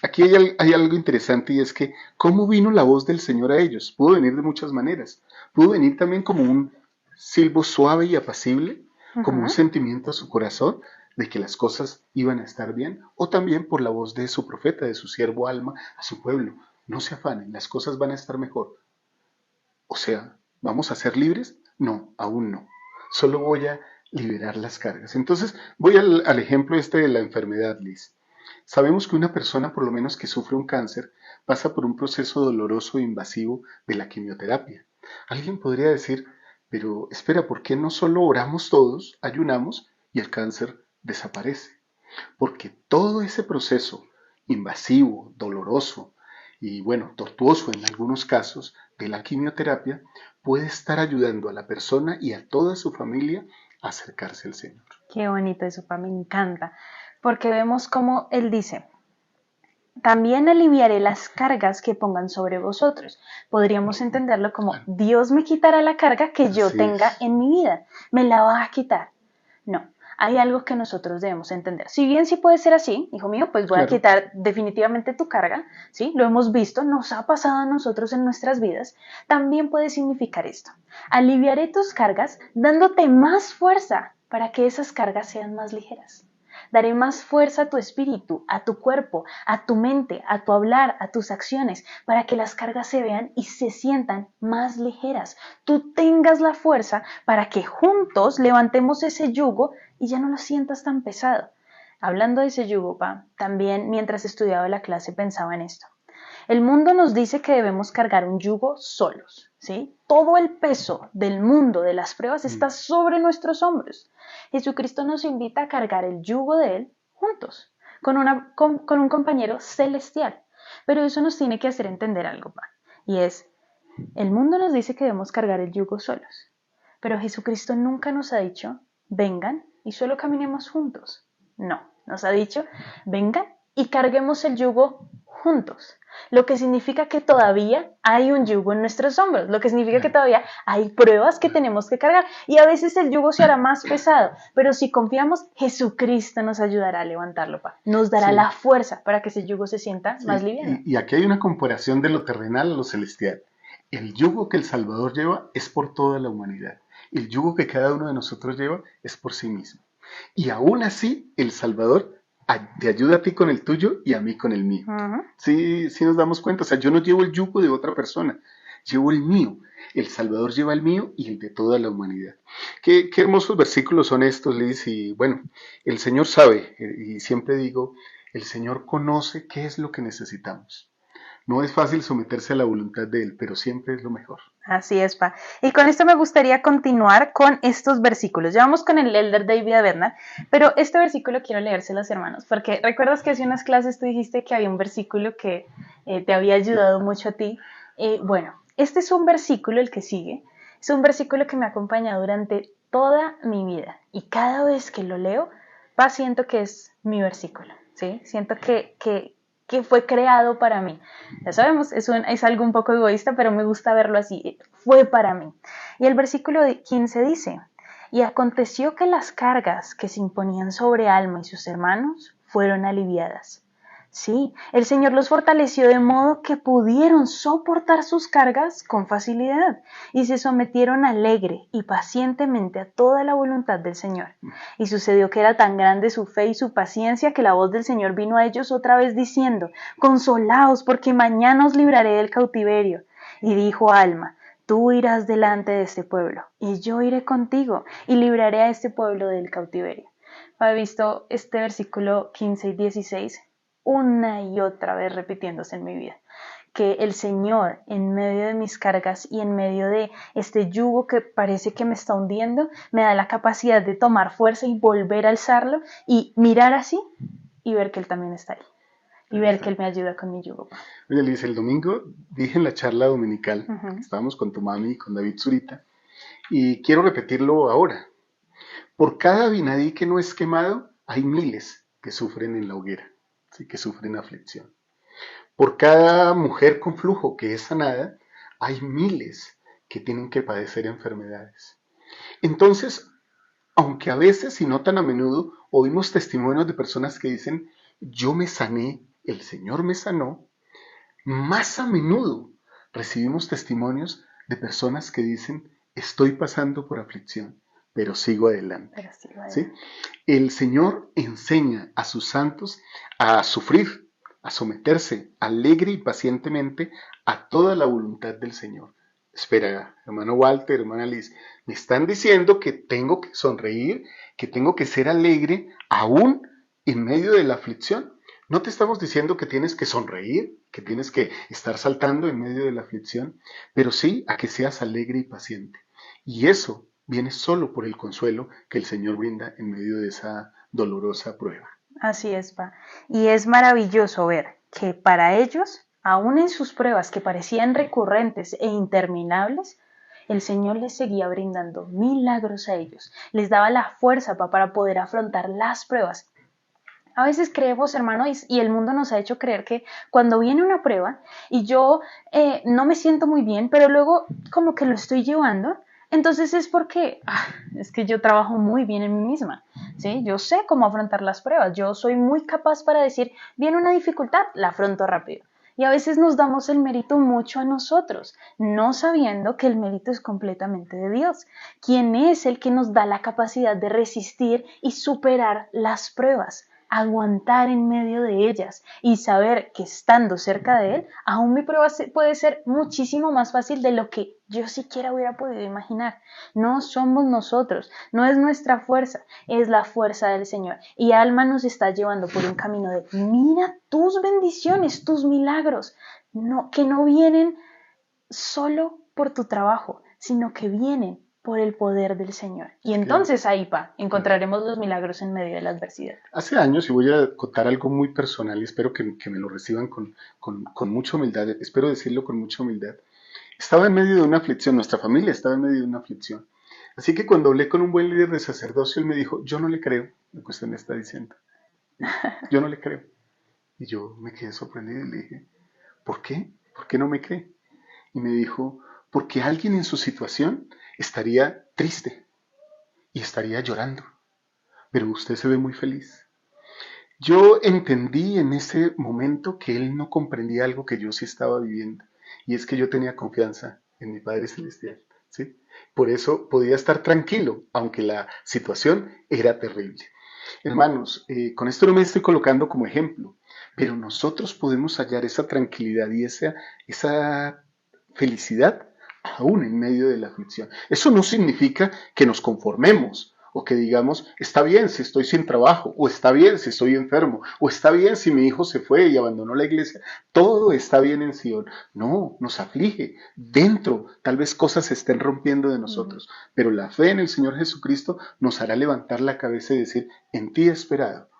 aquí hay algo interesante, y es que ¿cómo vino la voz del Señor a ellos? Pudo venir de muchas maneras. Pudo venir también como un silbo suave y apacible, como un sentimiento a su corazón de que las cosas iban a estar bien, o también por la voz de su profeta, de su siervo Alma, a su pueblo. No se afanen, las cosas van a estar mejor. O sea, ¿vamos a ser libres? No, aún no. Solo voy a liberar las cargas. Entonces, voy al ejemplo de la enfermedad, Liz. Sabemos que una persona, por lo menos que sufre un cáncer, pasa por un proceso doloroso e invasivo de la quimioterapia. Alguien podría decir, pero espera, ¿por qué no solo oramos todos, ayunamos y el cáncer desaparece? Porque todo ese proceso invasivo, doloroso y tortuoso en algunos casos de la quimioterapia puede estar ayudando a la persona y a toda su familia a acercarse al Señor. Qué bonito eso, me encanta, porque vemos como Él dice, también aliviaré las cargas que pongan sobre vosotros. Podríamos entenderlo como Dios me quitará la carga que yo tenga en mi vida. Me la va a quitar. No, hay algo que nosotros debemos entender. Si bien sí puede ser así, hijo mío, pues voy a quitar definitivamente tu carga, ¿sí? Lo hemos visto, nos ha pasado a nosotros en nuestras vidas. También puede significar esto. Aliviaré tus cargas dándote más fuerza para que esas cargas sean más ligeras. Daré más fuerza a tu espíritu, a tu cuerpo, a tu mente, a tu hablar, a tus acciones, para que las cargas se vean y se sientan más ligeras. Tú tengas la fuerza para que juntos levantemos ese yugo y ya no lo sientas tan pesado. Hablando de ese yugo, también mientras estudiaba la clase pensaba en esto. El mundo nos dice que debemos cargar un yugo solos, ¿sí? Todo el peso del mundo, de las pruebas, está sobre nuestros hombros. Jesucristo nos invita a cargar el yugo de Él juntos, con un compañero celestial. Pero eso nos tiene que hacer entender algo, y es, el mundo nos dice que debemos cargar el yugo solos, pero Jesucristo nunca nos ha dicho, vengan y solo caminemos juntos. No, nos ha dicho, vengan y carguemos el yugo juntos. Lo que significa que todavía hay un yugo en nuestros hombros, lo que significa que todavía hay pruebas que tenemos que cargar y a veces el yugo se hará más pesado, pero si confiamos, Jesucristo nos ayudará a levantarlo, nos dará la fuerza para que ese yugo se sienta más liviano. Y aquí hay una comparación de lo terrenal a lo celestial. El yugo que el Salvador lleva es por toda la humanidad. El yugo que cada uno de nosotros lleva es por sí mismo. Y aún así, el Salvador te ayuda a ti con el tuyo y a mí con el mío. Sí nos damos cuenta. O sea, yo no llevo el yugo de otra persona, llevo el mío. El Salvador lleva el mío y el de toda la humanidad. Qué hermosos versículos son estos, Liz. Y bueno, el Señor sabe, y siempre digo, El Señor conoce qué es lo que necesitamos. No es fácil someterse a la voluntad de Él, pero siempre es lo mejor. Así es, Pa. Y con esto me gustaría continuar con estos versículos. Ya vamos con el Elder David Bernard, pero este versículo quiero leérselos, hermanos, porque recuerdas que hace unas clases tú dijiste que había un versículo que te había ayudado mucho a ti. Bueno, este es un versículo, el que sigue, es un versículo que me ha acompañado durante toda mi vida y cada vez que lo leo, Pa, siento que es mi versículo, ¿sí? Siento que fue creado para mí. Ya sabemos, es algo un poco egoísta, pero me gusta verlo así. Fue para mí. Y el versículo 15 dice, y aconteció que las cargas que se imponían sobre Alma y sus hermanos fueron aliviadas. Sí, el Señor los fortaleció de modo que pudieron soportar sus cargas con facilidad y se sometieron alegre y pacientemente a toda la voluntad del Señor. Y sucedió que era tan grande su fe y su paciencia que la voz del Señor vino a ellos otra vez diciendo, consolaos porque mañana os libraré del cautiverio. Y dijo Alma, tú irás delante de este pueblo y yo iré contigo y libraré a este pueblo del cautiverio. He visto este versículo 15 y 16 una y otra vez repitiéndose en mi vida, que el Señor en medio de mis cargas y en medio de este yugo que parece que me está hundiendo, me da la capacidad de tomar fuerza y volver a alzarlo y mirar así y ver que Él también está ahí y ver que Él me ayuda con mi yugo. Oye, Liz, el domingo dije en la charla dominical, estábamos con tu mami y con David Zurita, y quiero repetirlo ahora. Por cada vinadí que no es quemado, hay miles que sufren en la hoguera. ¿Sí? Que sufren aflicción. Por cada mujer con flujo que es sanada, hay miles que tienen que padecer enfermedades. Entonces, aunque a veces y no tan a menudo oímos testimonios de personas que dicen, yo me sané, el Señor me sanó, más a menudo recibimos testimonios de personas que dicen, estoy pasando por aflicción, pero sigo adelante. ¿Sí? El Señor enseña a sus santos a sufrir, a someterse alegre y pacientemente a toda la voluntad del Señor. Espera, hermano Walter, hermana Liz, me están diciendo que tengo que sonreír, que tengo que ser alegre aún en medio de la aflicción. No te estamos diciendo que tienes que sonreír, que tienes que estar saltando en medio de la aflicción, pero sí a que seas alegre y paciente. Y eso viene solo por el consuelo que el Señor brinda en medio de esa dolorosa prueba. Así es, Pa. Y es maravilloso ver que para ellos, aún en sus pruebas que parecían recurrentes e interminables, el Señor les seguía brindando milagros a ellos. Les daba la fuerza, Pa, para poder afrontar las pruebas. A veces creemos, hermano, y el mundo nos ha hecho creer que cuando viene una prueba y yo no me siento muy bien, pero luego como que lo estoy llevando, entonces es porque es que yo trabajo muy bien en mí misma, ¿sí? Yo sé cómo afrontar las pruebas, yo soy muy capaz para decir, viene una dificultad, la afronto rápido. Y a veces nos damos el mérito mucho a nosotros, no sabiendo que el mérito es completamente de Dios, quien es el que nos da la capacidad de resistir y superar las pruebas, aguantar en medio de ellas y saber que estando cerca de Él, aún mi prueba puede ser muchísimo más fácil de lo que yo siquiera hubiera podido imaginar. No somos nosotros, no es nuestra fuerza, es la fuerza del Señor. Y Alma nos está llevando por un camino de mira tus bendiciones, tus milagros, que no vienen solo por tu trabajo, sino que vienen por el poder del Señor. Y entonces ahí, Pa, encontraremos los milagros en medio de la adversidad. Hace años, y voy a contar algo muy personal, y espero que me lo reciban con mucha humildad, espero decirlo con mucha humildad. Estaba en medio de una aflicción, nuestra familia estaba en medio de una aflicción. Así que cuando hablé con un buen líder de sacerdocio, él me dijo, yo no le creo lo que usted me está diciendo. Yo no le creo. Y yo me quedé sorprendido y le dije, ¿por qué? ¿Por qué no me cree? Y me dijo, porque alguien en su situación estaría triste y estaría llorando, pero usted se ve muy feliz. Yo entendí en ese momento que él no comprendía algo que yo sí estaba viviendo, y es que yo tenía confianza en mi Padre Celestial, ¿sí? Por eso podía estar tranquilo, aunque la situación era terrible. Hermanos, con esto no me estoy colocando como ejemplo, pero nosotros podemos hallar esa tranquilidad y esa felicidad aún en medio de la aflicción. Eso no significa que nos conformemos o que digamos, está bien si estoy sin trabajo, o está bien si estoy enfermo, o está bien si mi hijo se fue y abandonó la iglesia, todo está bien en Sion. No, nos aflige. Dentro, tal vez cosas se estén rompiendo de nosotros, pero la fe en el Señor Jesucristo nos hará levantar la cabeza y decir, en ti he esperado.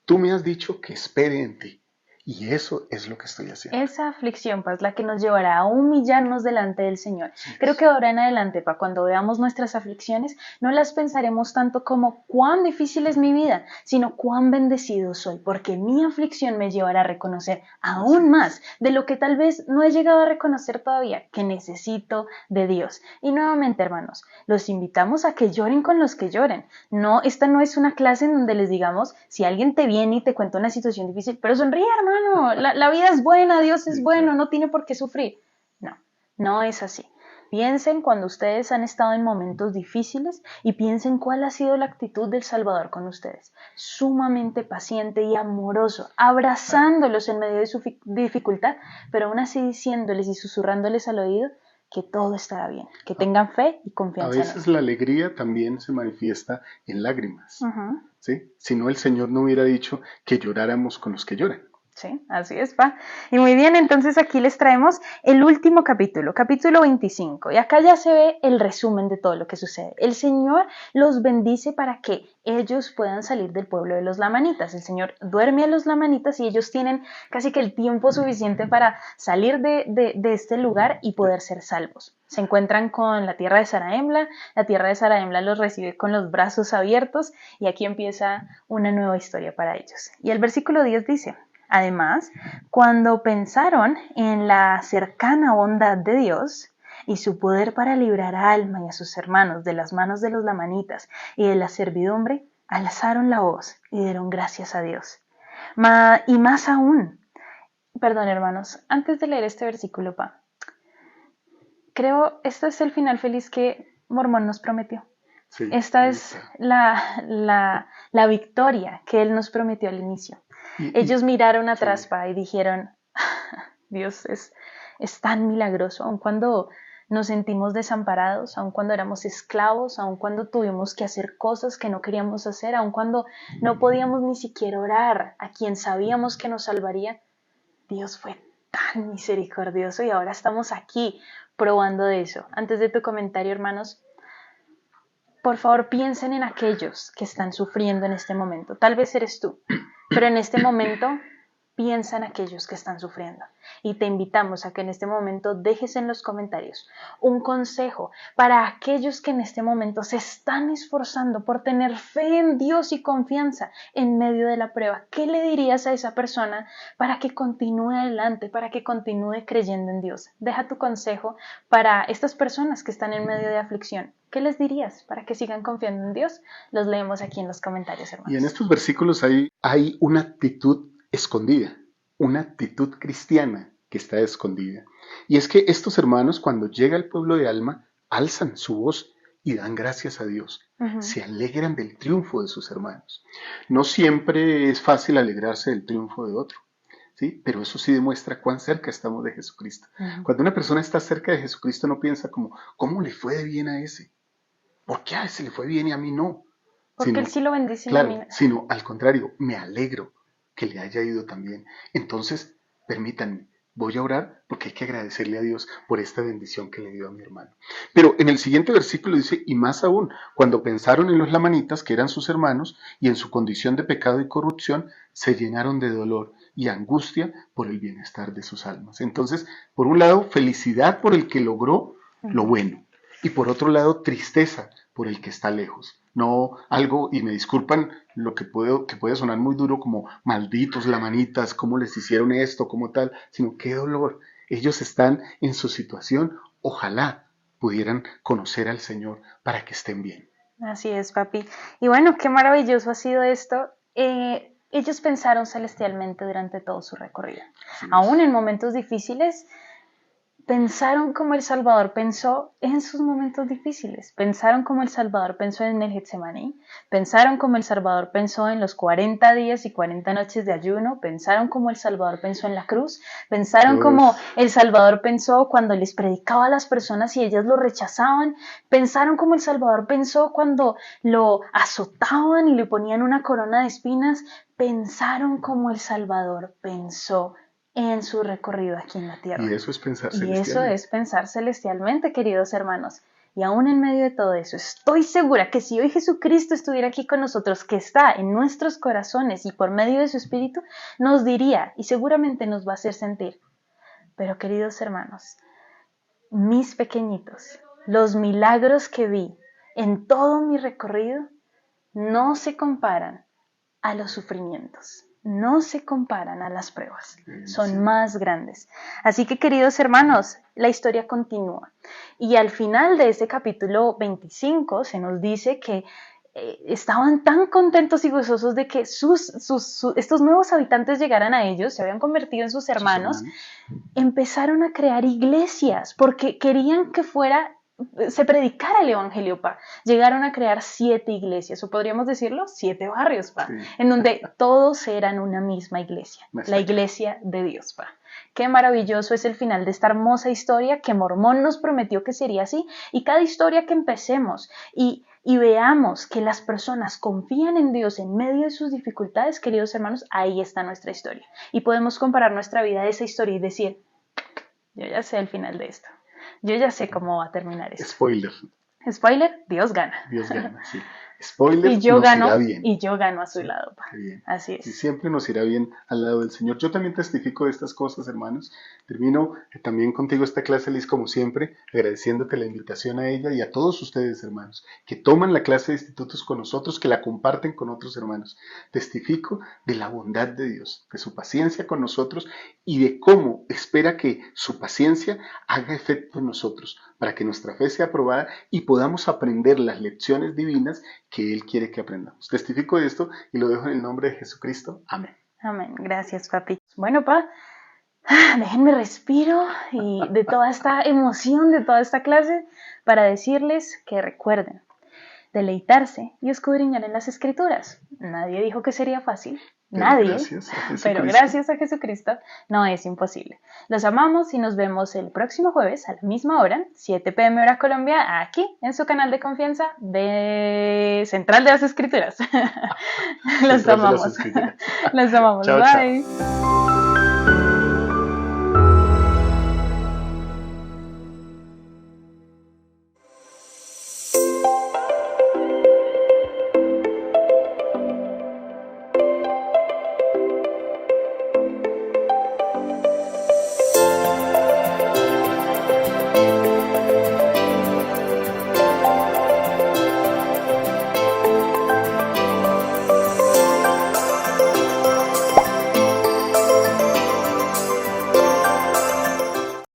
Tú me has dicho que espere en ti. Y eso es lo que estoy haciendo. Esa aflicción, es la que nos llevará a humillarnos delante del Señor. Sí, creo que ahora en adelante, cuando veamos nuestras aflicciones, no las pensaremos tanto como cuán difícil es mi vida, sino cuán bendecido soy, porque mi aflicción me llevará a reconocer aún más de lo que tal vez no he llegado a reconocer todavía, que necesito de Dios. Y nuevamente, hermanos, los invitamos a que lloren con los que lloren. No, esta no es una clase en donde les digamos, si alguien te viene y te cuenta una situación difícil, pero sonríe, hermano, la vida es buena, Dios es bueno, no tiene por qué sufrir. No, no es así. Piensen cuando ustedes han estado en momentos difíciles y piensen cuál ha sido la actitud del Salvador con ustedes. Sumamente paciente y amoroso, abrazándolos en medio de su dificultad, pero aún así diciéndoles y susurrándoles al oído que todo estará bien, que tengan fe y confianza. A veces la alegría también se manifiesta en lágrimas. ¿Sí? Si no, el Señor no hubiera dicho que lloráramos con los que lloran. Sí, así es, pa. Y muy bien, entonces aquí les traemos el último capítulo, capítulo 25. Y acá ya se ve el resumen de todo lo que sucede. El Señor los bendice para que ellos puedan salir del pueblo de los lamanitas. El Señor duerme a los lamanitas y ellos tienen casi que el tiempo suficiente para salir de este lugar y poder ser salvos. Se encuentran con la tierra de Zarahemla. La tierra de Zarahemla los recibe con los brazos abiertos y aquí empieza una nueva historia para ellos. Y el versículo 10 dice: además, cuando pensaron en la cercana bondad de Dios y su poder para librar a Alma y a sus hermanos de las manos de los lamanitas y de la servidumbre, alzaron la voz y dieron gracias a Dios. Y más aún, perdón, hermanos, antes de leer este versículo, creo este es el final feliz que Mormón nos prometió. Sí, esta es la victoria que él nos prometió al inicio. Ellos miraron atrás, y dijeron, Dios es tan milagroso, aun cuando nos sentimos desamparados, aun cuando éramos esclavos, aun cuando tuvimos que hacer cosas que no queríamos hacer, aun cuando no podíamos ni siquiera orar a quien sabíamos que nos salvaría. Dios fue tan misericordioso y ahora estamos aquí probando de eso. Antes de tu comentario, hermanos, por favor, piensen en aquellos que están sufriendo en este momento. Tal vez eres tú, pero en este momento piensa en aquellos que están sufriendo. Y te invitamos a que en este momento dejes en los comentarios un consejo para aquellos que en este momento se están esforzando por tener fe en Dios y confianza en medio de la prueba. ¿Qué le dirías a esa persona para que continúe adelante, para que continúe creyendo en Dios? Deja tu consejo para estas personas que están en medio de aflicción. ¿Qué les dirías para que sigan confiando en Dios? Los leemos aquí en los comentarios, hermanos. Y en estos versículos hay una actitud escondida, una actitud cristiana que está escondida. Y es que estos hermanos, cuando llega el pueblo de Alma, alzan su voz y dan gracias a Dios. Se alegran del triunfo de sus hermanos. No siempre es fácil alegrarse del triunfo de otro, ¿sí? Pero eso sí demuestra cuán cerca estamos de Jesucristo. Cuando una persona está cerca de Jesucristo no piensa como, ¿cómo le fue de bien a ese? ¿Por qué a ese le fue bien y a mí no? Porque él sí lo bendice. Claro, sino al contrario, me alegro que le haya ido tan bien. Entonces, permítanme, voy a orar porque hay que agradecerle a Dios por esta bendición que le dio a mi hermano. Pero en el siguiente versículo dice, y más aún, cuando pensaron en los lamanitas, que eran sus hermanos, y en su condición de pecado y corrupción, se llenaron de dolor y angustia por el bienestar de sus almas. Entonces, por un lado, felicidad por el que logró lo bueno, y por otro lado, tristeza por el que está lejos. No algo, y me disculpan lo que puede sonar muy duro como malditos lamanitas, cómo les hicieron esto, como tal, sino qué dolor. Ellos están en su situación, ojalá pudieran conocer al Señor para que estén bien. Así es, papi. Y bueno, qué maravilloso ha sido esto. Ellos pensaron celestialmente durante todo su recorrido. Aún en momentos difíciles, pensaron como el Salvador pensó en sus momentos difíciles, pensaron como el Salvador pensó en el Getsemaní, pensaron como el Salvador pensó en los 40 días y 40 noches de ayuno, pensaron como el Salvador pensó en la cruz, pensaron como el Salvador pensó cuando les predicaba a las personas y ellas lo rechazaban, pensaron como el Salvador pensó cuando lo azotaban y le ponían una corona de espinas, pensaron como el Salvador pensó en su recorrido aquí en la tierra. Y eso es pensar celestialmente. Y eso es pensar celestialmente, queridos hermanos. Y aún en medio de todo eso, estoy segura que si hoy Jesucristo estuviera aquí con nosotros, que está en nuestros corazones y por medio de su Espíritu, nos diría y seguramente nos va a hacer sentir. Pero queridos hermanos, mis pequeñitos, los milagros que vi en todo mi recorrido no se comparan a los sufrimientos. No se comparan a las pruebas, son más grandes. Así que, queridos hermanos, la historia continúa. Y al final de este capítulo 25 se nos dice que estaban tan contentos y gozosos de que estos nuevos habitantes llegaran a ellos, se habían convertido en sus hermanos, empezaron a crear iglesias porque querían que se predicara el evangelio, pa. Llegaron a crear 7 iglesias, o podríamos decirlo, 7 barrios, pa, en donde todos eran una misma iglesia, la iglesia de Dios, pa. Qué maravilloso es el final de esta hermosa historia que Mormón nos prometió que sería así, y cada historia que empecemos y veamos que las personas confían en Dios en medio de sus dificultades, queridos hermanos, ahí está nuestra historia. Y podemos comparar nuestra vida a esa historia y decir, yo ya sé el final de esto. Yo ya sé cómo va a terminar esto. Spoiler. Spoiler, Dios gana. Dios gana, sí. Spoiler, y yo nos gano, irá bien. Y yo gano a su lado. Qué bien. Así es. Y siempre nos irá bien al lado del Señor. Yo también testifico de estas cosas, hermanos. Termino también contigo esta clase, Liz, como siempre, agradeciéndote la invitación a ella y a todos ustedes, hermanos, que toman la clase de institutos con nosotros, que la comparten con otros hermanos. Testifico de la bondad de Dios, de su paciencia con nosotros y de cómo espera que su paciencia haga efecto en nosotros, para que nuestra fe sea aprobada y podamos aprender las lecciones divinas que Él quiere que aprendamos. Testifico de esto y lo dejo en el nombre de Jesucristo. Amén. Amén. Gracias, papi. Bueno, pa, déjenme respiro y de toda esta emoción, de toda esta clase, para decirles que recuerden deleitarse y escudriñar en las Escrituras. Nadie dijo que sería fácil. Nadie, pero gracias a Jesucristo no es imposible. Los amamos y nos vemos el próximo jueves a la misma hora, 7 p.m. hora Colombia, aquí en su canal de confianza de Central de las Escrituras. Los amamos. Los amamos. Chao, bye. Chao.